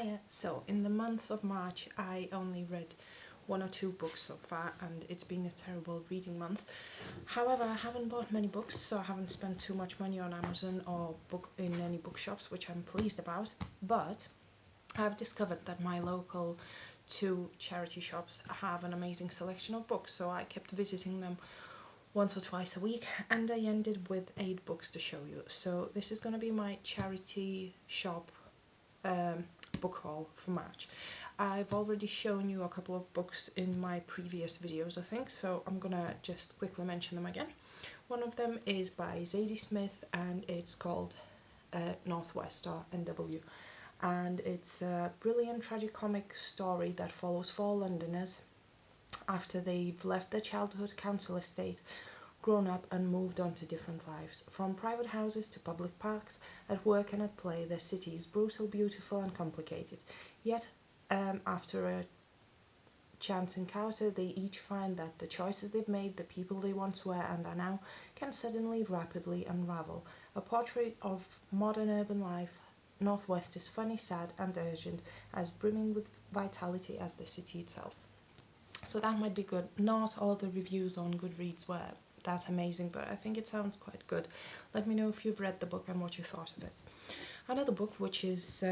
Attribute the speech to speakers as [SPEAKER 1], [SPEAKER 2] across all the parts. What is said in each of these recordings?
[SPEAKER 1] Hiya. So in the month of March I only read 1 or 2 books so far, and it's been a terrible reading month. However, I haven't bought many books, so I haven't spent too much money on Amazon or in any bookshops, which I'm pleased about. But I've discovered that my local 2 charity shops have an amazing selection of books, so I kept visiting them once or twice a week, and I ended with 8 books to show you. So this is going to be my charity shop book haul for March. I've already shown you a couple of books in my previous videos, I think, so I'm gonna just quickly mention them again. One of them is by Zadie Smith, and it's called Northwest, or NW, and it's a brilliant tragicomic story that follows 4 Londoners after they've left their childhood council estate, grown up and moved on to different lives. From private houses to public parks, at work and at play, their city is brutal, beautiful and complicated. Yet, after a chance encounter, they each find that the choices they've made, the people they once were and are now, can suddenly rapidly unravel. A portrait of modern urban life, Northwest is funny, sad and urgent, as brimming with vitality as the city itself. So that might be good. Not all the reviews on Goodreads were that amazing, but I think it sounds quite good. Let me know if you've read the book and what you thought of it. Another book, which is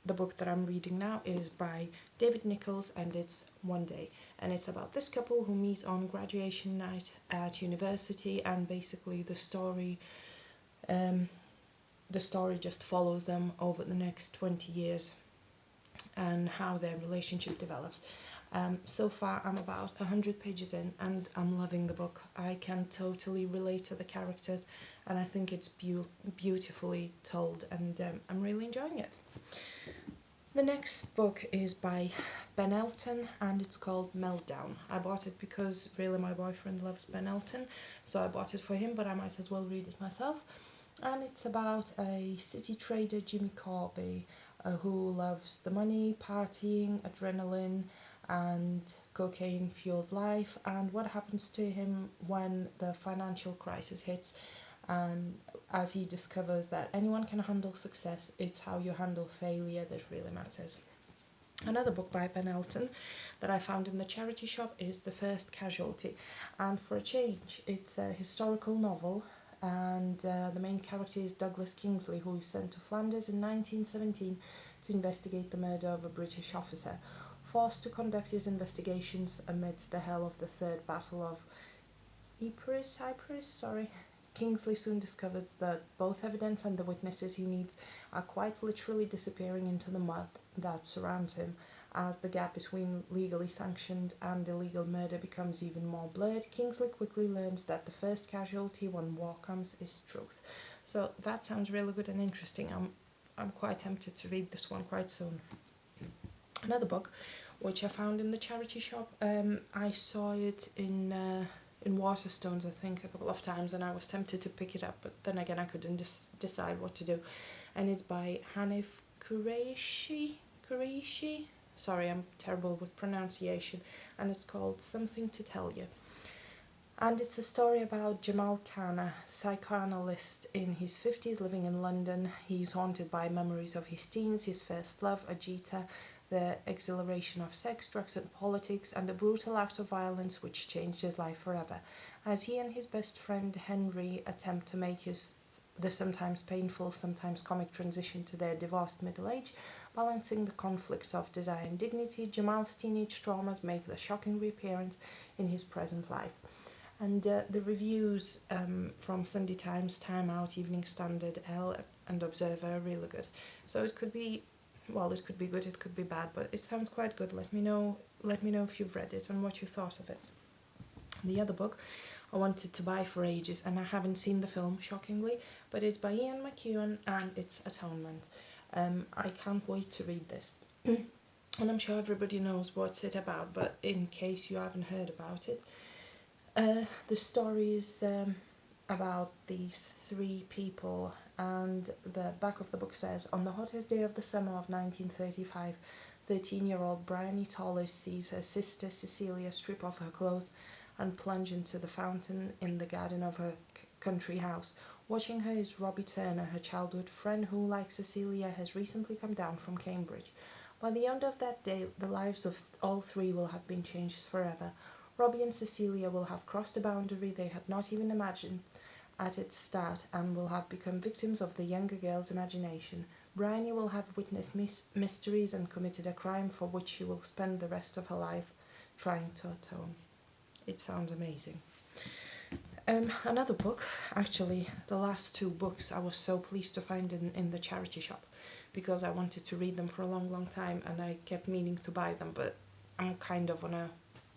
[SPEAKER 1] the book that I'm reading now, is by David Nichols, and it's One Day, and it's about this couple who meet on graduation night at university, and basically the story just follows them over the next 20 years and how their relationship develops. So far I'm about 100 pages in and I'm loving the book. I can totally relate to the characters, and I think it's beautifully told, and I'm really enjoying it. The next book is by Ben Elton, and it's called Meltdown. I bought it because really my boyfriend loves Ben Elton, so I bought it for him, but I might as well read it myself. And it's about a city trader, Jimmy Corby, who loves the money, partying, adrenaline and cocaine-fueled life, and what happens to him when the financial crisis hits, and as he discovers that anyone can handle success, it's how you handle failure that really matters. Another book by Ben Elton that I found in the charity shop is The First Casualty, and for a change it's a historical novel, and the main character is Douglas Kingsley, who is sent to Flanders in 1917 to investigate the murder of a British officer. Forced to conduct his investigations amidst the hell of the Third Battle of Ypres, Kingsley soon discovers that both evidence and the witnesses he needs are quite literally disappearing into the mud that surrounds him. As the gap between legally sanctioned and illegal murder becomes even more blurred, Kingsley quickly learns that the first casualty when war comes is truth. So that sounds really good and interesting. I'm quite tempted to read this one quite soon. Another book, which I found in the charity shop, I saw it in Waterstones, I think, a couple of times, and I was tempted to pick it up, but then again I couldn't decide what to do. And it's by Hanif Kureishi. Sorry, I'm terrible with pronunciation, and it's called Something to Tell You. And it's a story about Jamal Khan, a psychoanalyst in his 50s living in London. He's haunted by memories of his teens, his first love, Ajita, the exhilaration of sex, drugs and politics, and a brutal act of violence which changed his life forever. As he and his best friend Henry attempt to make the sometimes painful, sometimes comic transition to their divorced middle age, balancing the conflicts of desire and dignity, Jamal's teenage traumas make the shocking reappearance in his present life. And the reviews from Sunday Times, Time Out, Evening Standard, Elle and Observer are really good. So it could be, well, it could be good, it could be bad, but it sounds quite good. Let me know if you've read it and what you thought of it. The other book I wanted to buy for ages, and I haven't seen the film, shockingly, but it's by Ian McEwan, and it's Atonement. I can't wait to read this. And I'm sure everybody knows what's it about, but in case you haven't heard about it, the story is about these 3 people, and the back of the book says, on the hottest day of the summer of 1935, 13-year-old Bryony Tallis sees her sister Cecilia strip off her clothes and plunge into the fountain in the garden of her country house. Watching her is Robbie Turner, her childhood friend who, like Cecilia, has recently come down from Cambridge. By the end of that day, the lives of all three will have been changed forever. Robbie and Cecilia will have crossed a boundary they had not even imagined at its start and will have become victims of the younger girl's imagination. Bryony will have witnessed mysteries and committed a crime for which she will spend the rest of her life trying to atone. It sounds amazing. Another book, actually, the last two books I was so pleased to find in the charity shop because I wanted to read them for a long time and I kept meaning to buy them, but I'm kind of on a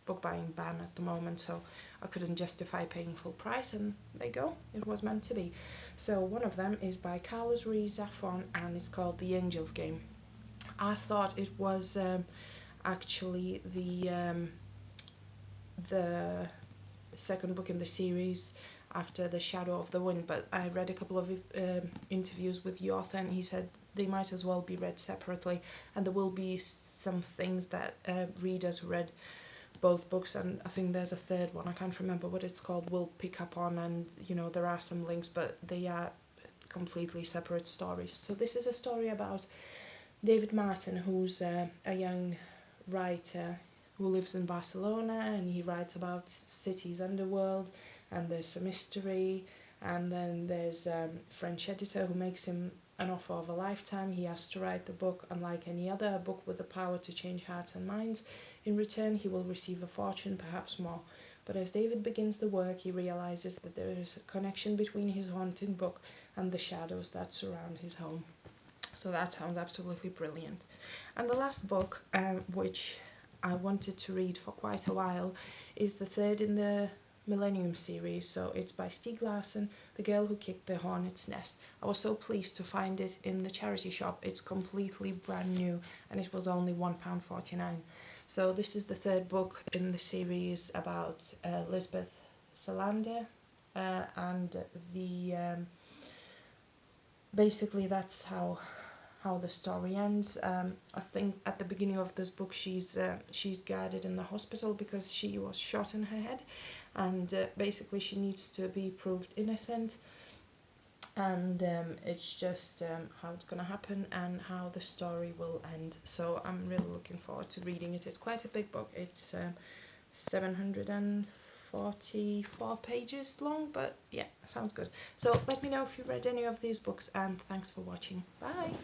[SPEAKER 1] book buying ban at the moment, so I couldn't justify paying full price, and there you go, it was meant to be. So one of them is by Carlos Ruiz Zafón and it's called The Angel's Game. I thought it was actually the second book in the series after The Shadow of the Wind, but I read a couple of interviews with the author and he said they might as well be read separately, and there will be some things that readers who read both books, and I think there's a third one, I can't remember what it's called, will pick up on, and you know, there are some links, but they are completely separate stories. So this is a story about David Martin, who's a young writer who lives in Barcelona, and he writes about city's underworld, and there's a mystery, and then there's a French editor who makes him an offer of a lifetime. He has to write the book unlike any other, a book with the power to change hearts and minds. In return, he will receive a fortune, perhaps more. But as David begins the work, he realizes that there is a connection between his haunting book and the shadows that surround his home. So that sounds absolutely brilliant. And the last book, which I wanted to read for quite a while, is the third in the Millennium series. So it's by Stieg Larsson, The Girl Who Kicked the Hornet's Nest. I was so pleased to find it in the charity shop. It's completely brand new and it was only £1.49. So this is the third book in the series about Lisbeth Salander, and the basically that's how the story ends. I think at the beginning of this book she's guarded in the hospital because she was shot in her head, and basically she needs to be proved innocent, and it's just how it's gonna happen and how the story will end. So I'm really looking forward to reading it. It's quite a big book. It's 744 pages long, but yeah, sounds good. So let me know if you read any of these books, and thanks for watching. Bye!